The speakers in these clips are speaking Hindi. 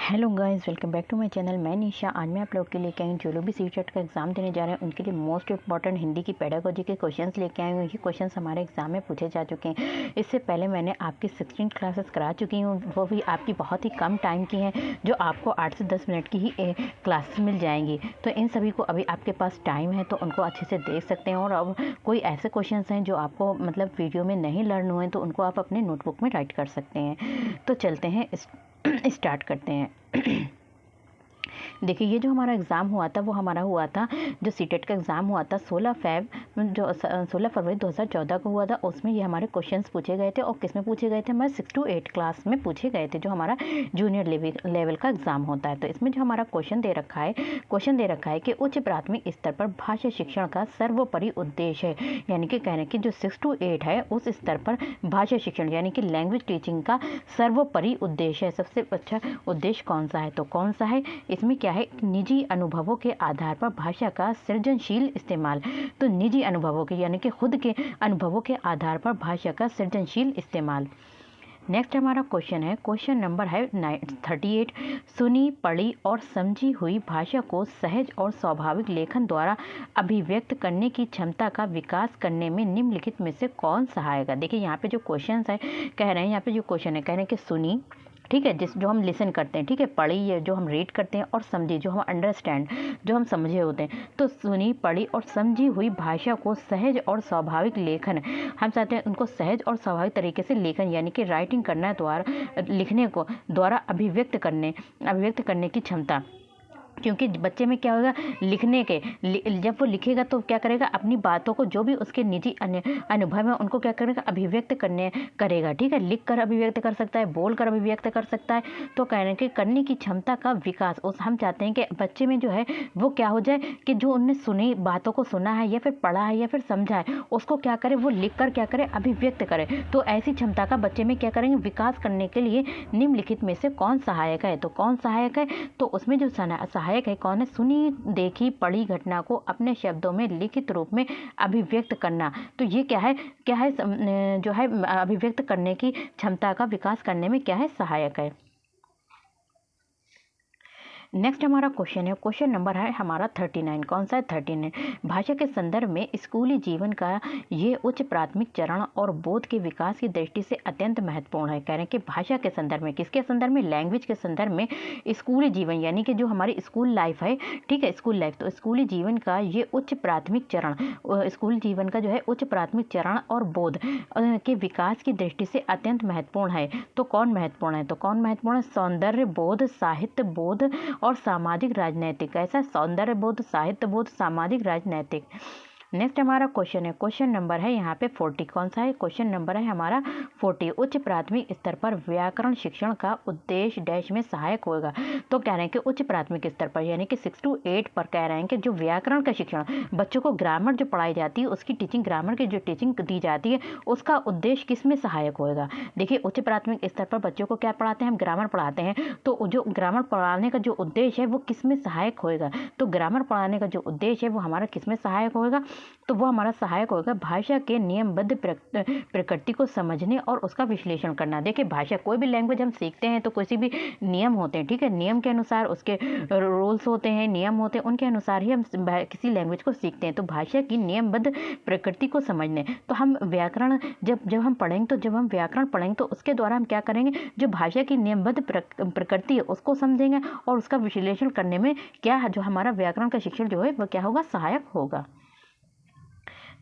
Hello guys, welcome back to my channel. मैं निशा। आज मैं आप लोग के लिए कहीं जो लोग भी सीटेट का एग्जाम देने जा रहे हैं उनके लिए मोस्ट इंपॉर्टेंट हिंदी की पेडागोजी के क्वेश्चंस लेके आए हूँ। ये क्वेश्चंस हमारे एग्जाम में पूछे जा चुके हैं। इससे पहले मैंने आपकी 16 क्लासेस करा चुकी हूँ, वो भी आपकी बहुत ही कम टाइम की हैं, जो आपको 8 से 10 मिनट की ही क्लासेस मिल जाएंगी। तो इन सभी को अभी आपके पास टाइम है तो उनको अच्छे से देख सकते हैं। और अब कोई ऐसे क्वेश्चन हैं जो आपको मतलब वीडियो में नहीं लर्न हुए तो उनको आप अपने नोटबुक में राइट कर सकते हैं। तो चलते हैं, स्टार्ट करते हैं। देखिए, ये जो हमारा एग्ज़ाम हुआ था वो हमारा हुआ था, जो सीटेट का एग्ज़ाम हुआ था 16 फरवरी 2014 को हुआ था। उसमें ये हमारे क्वेश्चंस पूछे गए थे। और किस में पूछे गए थे? हमारे 6 to 8 क्लास में पूछे गए थे, जो हमारा जूनियर लेवल का एग्ज़ाम होता है। तो इसमें जो हमारा क्वेश्चन दे रखा है कि उच्च प्राथमिक स्तर पर भाषा शिक्षण का सर्वोपरि उद्देश्य है, यानी कि कहने की जो 6 to 8 है उस स्तर पर भाषा शिक्षण यानी कि लैंग्वेज टीचिंग का सर्वोपरि उद्देश्य है। सबसे अच्छा उद्देश्य कौन सा है? तो कौन सा है? इसमें क्या है? निजी अनुभवों के आधार पर भाषा का सृजनशील इस्तेमाल। तो निजी अनुभवों के यानी कि खुद के अनुभवों के आधार पर भाषा का सृजनशील इस्तेमाल। नेक्स्ट हमारा क्वेश्चन है, क्वेश्चन नंबर है 38। सुनी, पढ़ी और समझी हुई भाषा को सहज और स्वाभाविक लेखन द्वारा अभिव्यक्त करने की क्षमता का विकास करने में निम्नलिखित में से कौन सहायक है? देखिए, यहाँ पे जो क्वेश्चन है कह रहे हैं, यहाँ पे जो क्वेश्चन है कह रहे हैं कि सुनी, ठीक है, जो हम लिसन करते हैं, ठीक है, पढ़ी ये जो हम रीड करते हैं, और समझी जो हम अंडरस्टैंड जो हम समझे होते हैं। तो सुनी, पढ़ी और समझी हुई भाषा को सहज और स्वाभाविक लेखन, हम चाहते हैं उनको सहज और स्वाभाविक तरीके से लेखन यानी कि राइटिंग करना द्वारा लिखने को द्वारा अभिव्यक्त करने की क्षमता। क्योंकि बच्चे में क्या होगा, लिखने के जब वो लिखेगा तो क्या करेगा, अपनी बातों को जो भी उसके निजी अनुभव है उनको क्या करेगा, अभिव्यक्त करेगा, ठीक है। लिख कर अभिव्यक्त कर सकता है, बोल कर अभिव्यक्त कर सकता है। तो कहने के करने की क्षमता का विकास, उस हम चाहते हैं कि बच्चे में जो है वो क्या हो जाए कि जो उनने सुनी बातों को सुना है या फिर पढ़ा है या फिर समझा है उसको क्या करे, वो लिख कर क्या करे, अभिव्यक्त करे। तो ऐसी क्षमता का बच्चे में क्या करेंगे, विकास करने के लिए निम्नलिखित में से कौन सहायक है? तो कौन सहायक है? तो उसमें जो सहायक है कौन है? सुनी, देखी, पढ़ी घटना को अपने शब्दों में लिखित रूप में अभिव्यक्त करना। तो ये क्या है जो है अभिव्यक्त करने की क्षमता का विकास करने में क्या है, सहायक है। नेक्स्ट हमारा क्वेश्चन है, क्वेश्चन नंबर है हमारा 39। कौन सा है? 39। भाषा के संदर्भ में स्कूली जीवन का ये उच्च प्राथमिक चरण और बोध के विकास की दृष्टि से अत्यंत महत्वपूर्ण है। कह रहे हैं कि भाषा के संदर्भ में, किसके संदर्भ में? लैंग्वेज के संदर्भ में स्कूली जीवन यानी कि जो हमारी स्कूल लाइफ है, ठीक है, स्कूल लाइफ। तो स्कूली जीवन का ये उच्च प्राथमिक चरण, स्कूल जीवन का जो है उच्च प्राथमिक चरण और बोध के विकास की दृष्टि से अत्यंत महत्वपूर्ण है। तो कौन महत्वपूर्ण है? तो कौन महत्वपूर्ण है? सौंदर्य बोध, साहित्य बोध और सामाजिक राजनैतिक। ऐसा सौंदर्य बोध, साहित्य बोध, सामाजिक राजनैतिक। नेक्स्ट हमारा क्वेश्चन है, क्वेश्चन नंबर है यहाँ पे 40। कौन सा है? क्वेश्चन नंबर है हमारा 40। उच्च प्राथमिक स्तर पर व्याकरण शिक्षण का उद्देश्य डैश में सहायक होगा। तो कह रहे हैं कि उच्च प्राथमिक स्तर पर यानी कि 6 to 8 पर कह रहे हैं कि जो व्याकरण का शिक्षण, बच्चों को ग्रामर जो पढ़ाई जाती है उसकी टीचिंग, ग्रामर की जो टीचिंग दी जाती है उसका उद्देश्य किस में सहायक होगा? देखिए, उच्च प्राथमिक स्तर पर बच्चों को क्या पढ़ाते हैं? हम ग्रामर पढ़ाते हैं। तो जो ग्रामर पढ़ाने का जो उद्देश्य है वो किस में सहायक होगा? तो ग्रामर पढ़ाने का जो उद्देश्य है वो हमारा किस में सहायक होगा? तो वो हमारा सहायक होगा भाषा के नियमबद्ध प्रकृति को समझने और उसका विश्लेषण करना। देखिए, भाषा, कोई भी लैंग्वेज हम सीखते हैं तो किसी भी नियम होते हैं, ठीक है, नियम के अनुसार उसके रूल्स होते हैं, नियम होते हैं, उनके अनुसार ही हम किसी लैंग्वेज को सीखते हैं। तो भाषा की नियमबद्ध प्रकृति को समझने, तो हम व्याकरण जब हम पढ़ेंगे, तो जब हम व्याकरण पढ़ेंगे तो उसके द्वारा हम क्या करेंगे, जो भाषा की नियमबद्ध प्रकृति है उसको समझेंगे और उसका विश्लेषण करने में क्या जो हमारा व्याकरण का शिक्षण जो है वो क्या होगा, सहायक होगा।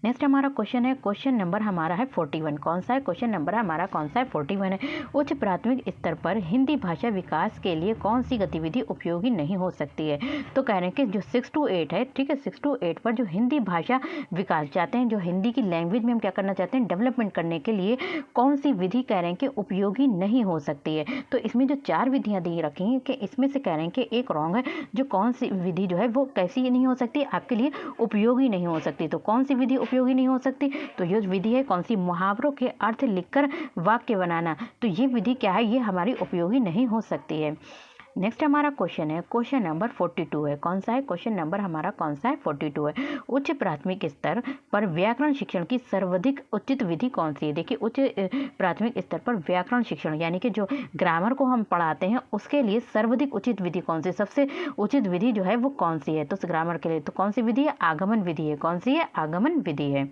नेक्स्ट हमारा क्वेश्चन है, क्वेश्चन नंबर हमारा है 41। कौन सा है? क्वेश्चन नंबर हमारा कौन सा है? 41 है। उच्च प्राथमिक स्तर पर हिंदी भाषा विकास के लिए कौन सी गतिविधि उपयोगी नहीं हो सकती है? तो कह रहे हैं कि जो 6 to 8 है, ठीक है, 6 to 8 पर जो हिंदी भाषा विकास चाहते हैं, जो हिंदी की लैंग्वेज में हम क्या करना चाहते हैं, डेवलपमेंट करने के लिए कौन सी विधि कह रहे हैं कि उपयोगी नहीं हो सकती है? तो इसमें जो 4 विधियाँ दी रखी हैं कि इसमें से कह रहे हैं कि एक रॉन्ग है। जो कौन सी विधि जो है वो कैसी नहीं हो सकती, आपके लिए उपयोगी नहीं हो सकती। तो कौन सी विधि उपयोगी नहीं हो सकती? तो ये विधि है कौन सी? मुहावरों के अर्थ लिखकर वाक्य बनाना। तो ये विधि क्या है, ये हमारी उपयोगी नहीं हो सकती है। नेक्स्ट हमारा क्वेश्चन है, क्वेश्चन नंबर 42 है। कौन सा है क्वेश्चन नंबर हमारा, कौन सा है 42 है। उच्च प्राथमिक स्तर पर व्याकरण शिक्षण की सर्वाधिक उचित विधि कौन सी है। देखिए उच्च प्राथमिक स्तर पर व्याकरण शिक्षण यानी कि जो ग्रामर को हम पढ़ाते हैं उसके लिए सर्वाधिक उचित विधि कौन सी, सबसे उचित विधि जो है वो कौन सी है। तो ग्रामर के लिए तो कौन सी विधि है, आगमन विधि है। कौन सी है, आगमन विधि है।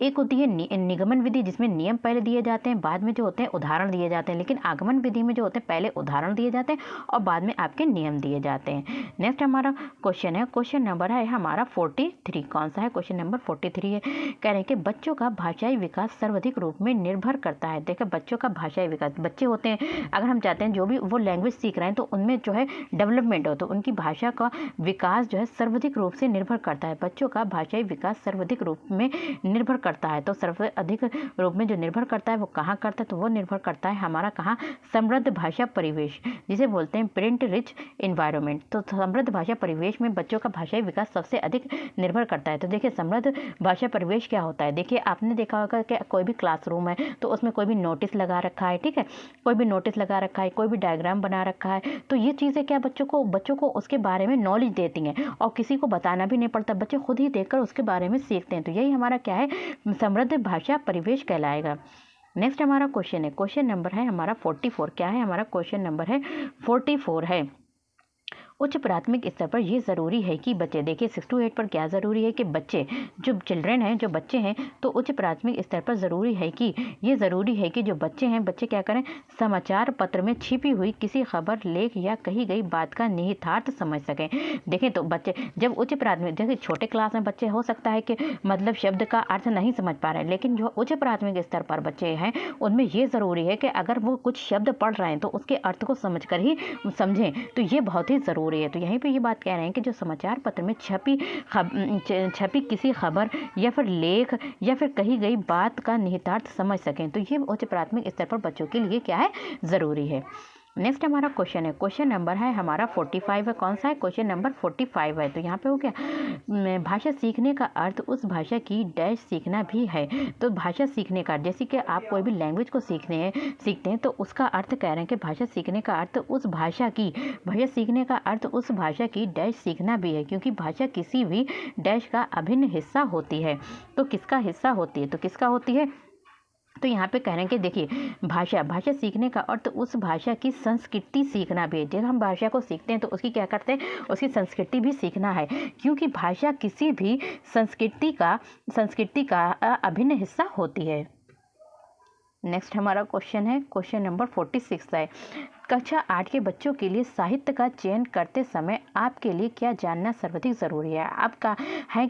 एक होती है निगमन विधि जिसमें नियम पहले दिए जाते हैं, बाद में जो होते हैं उदाहरण दिए जाते हैं। लेकिन आगमन विधि में जो होते हैं पहले उदाहरण दिए जाते हैं और बाद में आपके नियम दिए जाते हैं। नेक्स्ट हमारा क्वेश्चन है, क्वेश्चन नंबर है हमारा 43। कौन सा है, क्वेश्चन नंबर 43 है। कह रहे हैं कि बच्चों का भाषाई विकास सर्वाधिक रूप में निर्भर करता है। देखिए बच्चों का भाषाई विकास, बच्चे होते हैं अगर हम चाहते हैं जो भी वो लैंग्वेज सीख रहे हैं तो उनमें जो है डेवलपमेंट हो, तो उनकी भाषा का विकास जो है सर्वाधिक रूप से निर्भर करता है। बच्चों का भाषाई विकास सर्वाधिक रूप में निर्भर करता है। तो सर्वाधिक अधिक रूप में जो निर्भर करता है वो कहाँ करता है, तो वो निर्भर करता है हमारा कहाँ, समृद्ध भाषा परिवेश जिसे बोलते हैं प्रिंट रिच इन्वायरमेंट। तो समृद्ध भाषा परिवेश में बच्चों का भाषाई विकास सबसे अधिक निर्भर करता है। तो देखिए समृद्ध भाषा परिवेश क्या होता है। देखिए आपने देखा होगा कि कोई भी क्लासरूम है तो उसमें कोई भी नोटिस लगा रखा है, ठीक है, कोई भी नोटिस लगा रखा है, कोई भी डायग्राम बना रखा है। तो ये चीज़ें क्या बच्चों को उसके बारे में नॉलेज देती हैं और किसी को बताना भी नहीं पड़ता, बच्चे खुद ही देखकर उसके बारे में सीखते हैं। तो यही हमारा क्या है, समृद्ध भाषा परिवेश कहलाएगा। नेक्स्ट हमारा क्वेश्चन है, क्वेश्चन नंबर है हमारा 44। क्या है हमारा क्वेश्चन नंबर है 44 है। उच्च प्राथमिक स्तर पर यह ज़रूरी है कि बच्चे, देखिए 6 to 8 पर क्या ज़रूरी है कि बच्चे जो चिल्ड्रेन हैं, जो बच्चे हैं, तो उच्च प्राथमिक स्तर पर ज़रूरी है कि ये ज़रूरी है कि जो बच्चे हैं, बच्चे क्या करें, समाचार पत्र में छिपी हुई किसी खबर, लेख या कही गई बात का निहितार्थ समझ सकें। देखें तो बच्चे जब उच्च प्राथमिक, जैसे छोटे क्लास में बच्चे हो सकता है कि मतलब शब्द का अर्थ नहीं समझ पा रहे हैं, लेकिन जो उच्च प्राथमिक स्तर पर बच्चे हैं उनमें ये ज़रूरी है कि अगर वो कुछ शब्द पढ़ रहे हैं तो उसके अर्थ को समझ कर ही समझें। तो ये बहुत ही ज़रूरी है। तो यहीं पे ये बात कह रहे हैं कि जो समाचार पत्र में छपी किसी खबर या फिर लेख या फिर कही गई बात का निहितार्थ समझ सकें, तो ये उच्च प्राथमिक स्तर पर बच्चों के लिए क्या है, ज़रूरी है। नेक्स्ट हमारा क्वेश्चन है, क्वेश्चन नंबर है हमारा 45 है। कौन सा है, क्वेश्चन नंबर 45 है। तो यहाँ पे हो गया, भाषा सीखने का अर्थ उस भाषा की डैश सीखना भी है। तो भाषा सीखने का, जैसे कि आप कोई भी लैंग्वेज को सीखते हैं तो उसका अर्थ कह रहे हैं कि भाषा सीखने का अर्थ उस भाषा सीखने का अर्थ उस भाषा की डैश सीखना भी है, क्योंकि भाषा किसी भी डैश का अभिन्न हिस्सा होती है। तो किसका हिस्सा होती है, तो किसका होती है, तो यहाँ पे कह रहे हैं कि देखिए भाषा सीखने का अर्थ उस भाषा की संस्कृति सीखना भी है। जब हम भाषा को सीखते हैं तो उसकी क्या करते हैं, उसकी संस्कृति भी सीखना है, क्योंकि भाषा किसी भी संस्कृति का अभिन्न हिस्सा होती है। नेक्स्ट हमारा क्वेश्चन है, क्वेश्चन नंबर 46 है। कक्षा 8 के बच्चों के लिए साहित्य का चयन करते समय आपके लिए क्या जानना सर्वाधिक ज़रूरी है। आपका है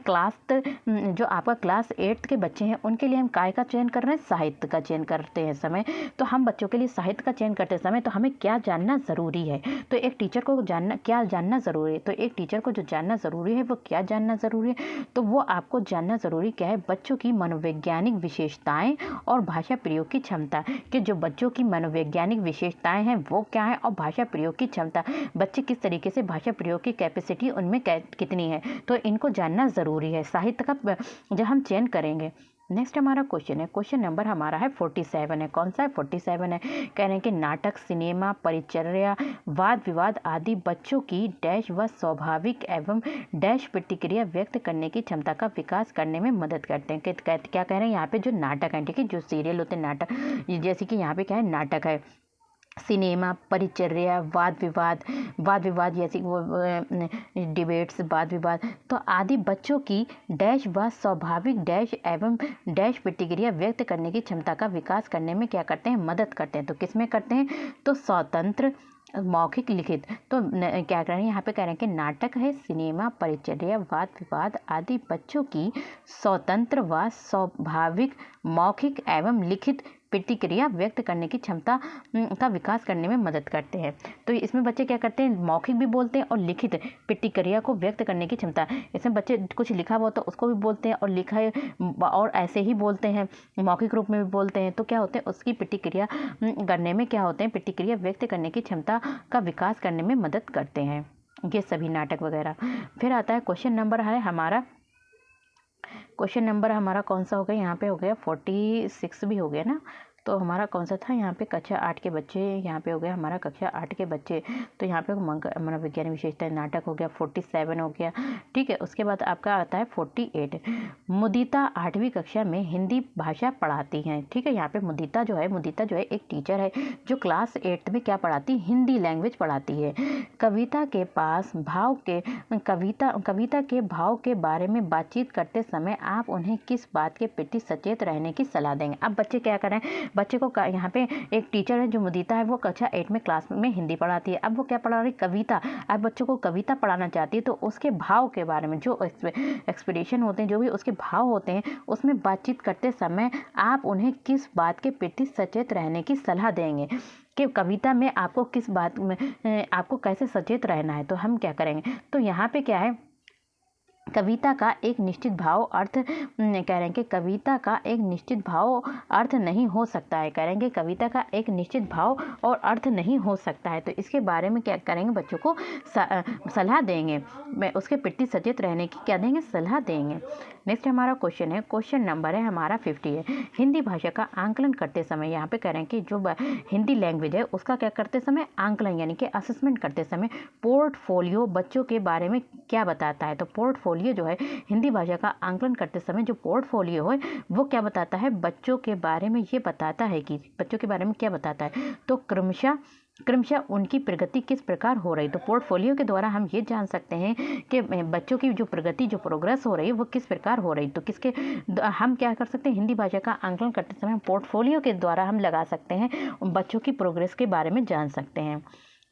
जो आपका क्लास 8 के बच्चे हैं उनके लिए हम काय का चयन कर रहे हैं, साहित्य का चयन करते हैं समय। तो हम बच्चों के लिए साहित्य का चयन करते समय तो हमें क्या जानना ज़रूरी है, तो एक टीचर को क्या जानना ज़रूरी है, तो एक टीचर को जो जानना ज़रूरी है वो क्या जानना ज़रूरी है, तो वो आपको जानना ज़रूरी क्या है, बच्चों की मनोवैज्ञानिक विशेषताएँ और भाषा प्रयोग की क्षमता, कि जो बच्चों की मनोवैज्ञानिक विशेषताएँ हैं वो क्या है, और भाषा प्रयोग की क्षमता, बच्चे किस तरीके से भाषा प्रयोग की कैपेसिटी उनमें कितनी है, तो इनको जानना ज़रूरी है साहित्य का जब हम चयन करेंगे। नेक्स्ट हमारा क्वेश्चन है, क्वेश्चन नंबर हमारा है 47 है। कौन सा है, 47 है। कह रहे हैं कि नाटक, सिनेमा, परिचर्या, वाद विवाद आदि बच्चों की डैश व स्वाभाविक एवं डैश प्रतिक्रिया व्यक्त करने की क्षमता का विकास करने में मदद करते हैं। क्या कह रहे हैं यहाँ पे, जो नाटक है, ठीक है, जो सीरियल होते हैं नाटक, जैसे कि यहाँ पे क्या है, नाटक है, सिनेमा, परिचर्या, वाद विवाद जैसे वो डिबेट्स, वाद विवाद, तो आदि बच्चों की डैश व स्वाभाविक डैश एवं डैश प्रतिक्रिया व्यक्त करने की क्षमता का विकास करने में क्या करते हैं, मदद करते हैं। तो किस में करते हैं, तो स्वतंत्र, मौखिक, लिखित। तो क्या कर रहे हैं यहाँ पे, कह रहे हैं कि नाटक है, सिनेमा, परिचर्या, वाद विवाद आदि बच्चों की स्वतंत्र व स्वाभाविक मौखिक एवं लिखित प्रतिक्रिया व्यक्त करने की क्षमता का विकास करने में मदद करते हैं। तो इसमें बच्चे क्या करते हैं, मौखिक भी बोलते हैं और लिखित प्रतिक्रिया को व्यक्त करने की क्षमता, इसमें बच्चे कुछ लिखा हुआ तो उसको भी बोलते हैं और लिखा और ऐसे ही बोलते हैं, मौखिक रूप में भी बोलते हैं। तो क्या होते हैं, उसकी प्रतिक्रिया करने में क्या होते हैं, प्रतिक्रिया व्यक्त करने की क्षमता का विकास करने में मदद करते हैं ये सभी नाटक वगैरह। फिर आता है क्वेश्चन नंबर है हमारा, क्वेश्चन नंबर हमारा कौन सा हो गया, यहाँ पे हो गया 46 भी हो गया ना, तो हमारा कौन सा था यहाँ पे कक्षा 8 के बच्चे, यहाँ पे हो गया हमारा कक्षा 8 के बच्चे। तो यहाँ पे हमारा विज्ञान विशेषता नाटक हो गया, 47 हो गया, ठीक है। उसके बाद आपका आता है 48। मुदिता 8वीं कक्षा में हिंदी भाषा पढ़ाती हैं, ठीक है। यहाँ पे मुदिता जो है एक टीचर है जो क्लास 8 में क्या पढ़ाती, हिंदी लैंग्वेज पढ़ाती है। कविता के भाव के बारे में बातचीत करते समय आप उन्हें किस बात के प्रति सचेत रहने की सलाह देंगे। अब बच्चे क्या करें, बच्चे को यहाँ पे एक टीचर है जो मुदिता है, वो कक्षा 8 में क्लास में हिंदी पढ़ाती है। अब वो क्या पढ़ा रही, कविता। अब बच्चों को कविता पढ़ाना चाहती है, तो उसके भाव के बारे में, जो एक्सप्रेशन होते हैं, जो भी उसके भाव होते हैं, उसमें बातचीत करते समय आप उन्हें किस बात के प्रति सचेत रहने की सलाह देंगे कि कविता में आपको किस बात में आपको कैसे सचेत रहना है। तो हम क्या करेंगे, तो यहाँ पे क्या है, कविता का एक निश्चित भाव अर्थ कह रहे हैं कि कविता का एक निश्चित भाव अर्थ नहीं हो सकता है, करेंगे कविता का एक निश्चित भाव और अर्थ नहीं हो सकता है। तो इसके बारे में क्या करेंगे, बच्चों को सलाह देंगे, मैं उसके प्रति सचेत रहने की क्या देंगे, सलाह देंगे। नेक्स्ट हमारा क्वेश्चन है, क्वेश्चन नंबर है हमारा 50 है। हिंदी भाषा का आंकलन करते समय, यहाँ पे कह रहे हैं कि जो हिंदी लैंग्वेज है उसका क्या करते समय, आंकलन यानी कि असेसमेंट करते समय पोर्टफोलियो बच्चों के बारे में क्या बताता है। तो पोर्टफोलियो जो है, हिंदी भाषा का आंकलन करते समय जो पोर्टफोलियो है वो क्या बताता है, बच्चों के बारे में ये बताता है कि बच्चों के बारे में क्या बताता है, तो क्रमशः उनकी प्रगति किस प्रकार हो रही। तो पोर्टफोलियो के द्वारा हम ये जान सकते हैं कि बच्चों की जो प्रगति, जो प्रोग्रेस हो रही है वो किस प्रकार हो रही। तो किसके हम क्या कर सकते हैं, हिंदी भाषा का आंकलन करते समय पोर्टफोलियो के द्वारा हम लगा सकते हैं, बच्चों की प्रोग्रेस के बारे में जान सकते हैं।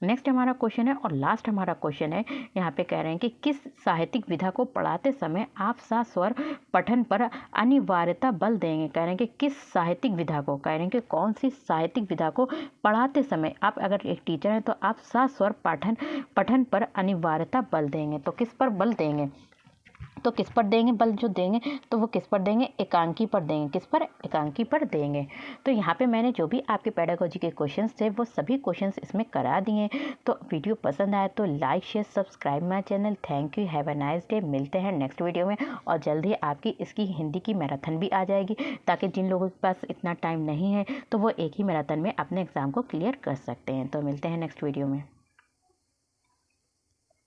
नेक्स्ट हमारा क्वेश्चन है और लास्ट हमारा क्वेश्चन है, यहाँ पे कह रहे हैं कि किस साहित्यिक विधा को पढ़ाते समय आप सस्वर पठन पर अनिवार्यता बल देंगे। कह रहे हैं कि किस साहित्यिक विधा को, कह रहे हैं कि कौन सी साहित्यिक विधा को पढ़ाते समय आप अगर एक टीचर हैं तो आप सस्वर पठन पर अनिवार्यता बल देंगे। तो किस पर बल देंगे, तो किस पर देंगे बल, जो देंगे तो वो किस पर देंगे, एकांकी पर देंगे। किस पर, एकांकी पर देंगे। तो यहाँ पे मैंने जो भी आपके पेडागोजी के क्वेश्चंस थे वो सभी क्वेश्चंस इसमें करा दिए। तो वीडियो पसंद आए तो like share subscribe my channel. Thank you, have a nice day. मिलते हैं नेक्स्ट वीडियो में और जल्द ही आपकी इसकी हिंदी की मैराथन भी आ जाएगी, ताकि जिन लोगों के पास इतना टाइम नहीं है तो वो एक ही मैराथन में अपने एग्ज़ाम को क्लियर कर सकते हैं। तो मिलते हैं नेक्स्ट वीडियो में।